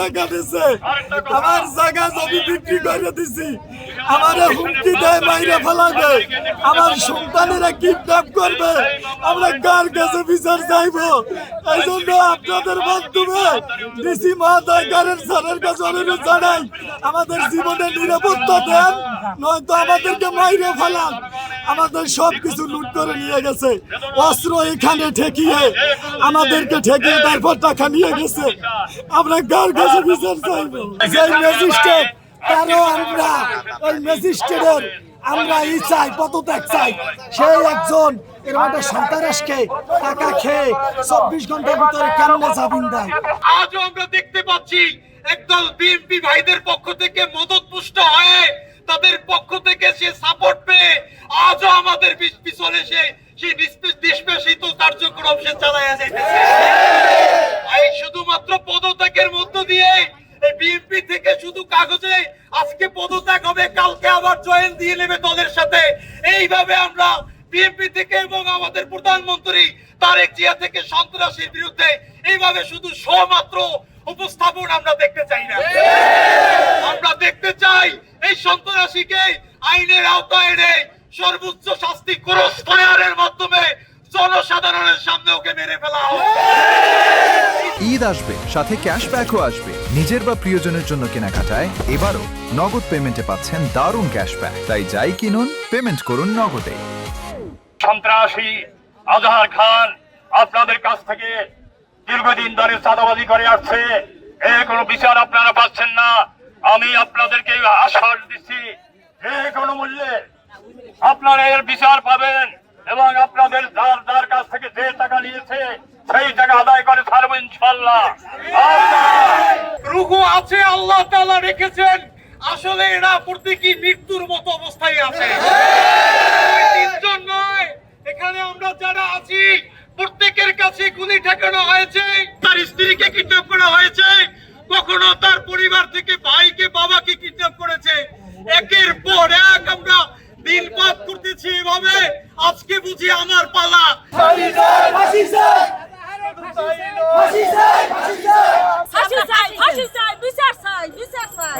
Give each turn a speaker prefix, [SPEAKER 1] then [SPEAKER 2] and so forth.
[SPEAKER 1] টাকা দিছে, আমার জায়গা জমি বিক্রি করে দিছি, আমার হুমকি দেয় মাইরে ফেলাবে, আমার সন্তানেরা কিডন্যাপ করবে, আমরা কার কাছে বিচার চাইবো? এই জন্য আপনাদের মাধ্যমে ডিসি মহোদয় গারের স্যারের কাছে অনুরোধ জানাই, আমাদের জীবনের নিরাপত্তা দেন, নয়তো আমাদেরকে মাইরে ফেলান। আমাদের সবকিছু লুট করে নিয়ে গেছে, অস্ত্র এখানে ঠেকিয়ে আমাদেরকে ঠেকিয়ে তারপর টাকা নিয়ে গেছে। আমরা কার কাছে বিচার চাইবো? যে ম্যাজিস্ট্রেট তারও আমরা ওই ম্যাজিস্ট্রেটের আমরা চাই, পদত্যাগ চাই। সেই একজন এরকম একটা সন্ত্রাসকে টাকা খেয়ে 24 ঘন্টার ভিতরে কেমনে জামিন দেয়?
[SPEAKER 2] আজও আমরা দেখতে পাচ্ছি একদল বিএনপি ভাইদের পক্ষ থেকে মদতপুষ্ট হয়ে তাদের পক্ষ থেকে সে সাপোর্ট পেয়ে আজও আমাদের পিছনে সেই নিষ্পেষিত কার্যক্রম সে চালাইয়া যাইতেছে। এই শুধুমাত্র পদত্যাগের মধ্য দিয়ে বিএনপি থেকে শুধু কাগজে আজকে পদত্যাগ হবে, কালকে আবার জয়েন দিয়ে নেবে দলের সাথে। এইভাবে আমরা বিএনপি থেকে এবং আমাদের প্রধানমন্ত্রী তারেক জিয়া থেকে সন্ত্রাসীর বিরুদ্ধে এইভাবে শুধু মাত্র উপস্থাপন আমরা দেখতে চাই না। আমরা দেখতে চাই এই সন্ত্রাসীকে আইনের আওতায় এনে সর্বোচ্চ শাস্তি ক্রস ফায়ারের মাধ্যমে জনসাধারণের সামনে ওকে মেরে ফেলা হোক।
[SPEAKER 3] ঈদ আসবে, সাথে ক্যাশব্যাকও আসবে। নিজের বা প্রিয়জনের জন্য কেনাকাটায় এবারও নগদ পেমেন্টে পাচ্ছেন দারুণ ক্যাশব্যাক। তাই যাই কিনুন, পেমেন্ট করুন নগদে।
[SPEAKER 2] সন্ত্রাসী আজহার খান আপনাদের কাছ থেকে দীর্ঘদিন ধরে চাঁদাবাজি করে আসছে, এর কোনো বিচার আপনারা পাচ্ছেন না। আমি আপনাদেরকে আশ্বাস দিচ্ছি, যে কোনো মূল্যে আপনারা এর বিচার পাবেন এবং আপনাদের যার কাছ থেকে যে টাকা নিয়েছে সেই টাকা আদায় করে ছাড়বো ইনশাআল্লাহ। রুহু আছে, আল্লাহ তাআলা রেখেছেন, আসলে এরা প্রত্যেকই মৃত্যুর মতো অবস্থায় আছে। তিনজন নয়, এখানে আমরা যারা আছি প্রত্যেকের কাছে গুলি ঠেকানো হয়েছে, তার স্ত্রীকে কিডন্যাপ করা হয়েছে, কখনো তার পরিবার থেকে ভাইকে বাবাকে কিডন্যাপ করেছে। একের পর এক আমরা দিনপাত করতেছি এভাবে। আজকে বুঝি আমার পালা।
[SPEAKER 1] ফাঁসি চাই, ফাঁসি চাই,
[SPEAKER 4] ফাঁসি চাই, ফাঁসি চাই, বিচার চাই, বিচার চাই।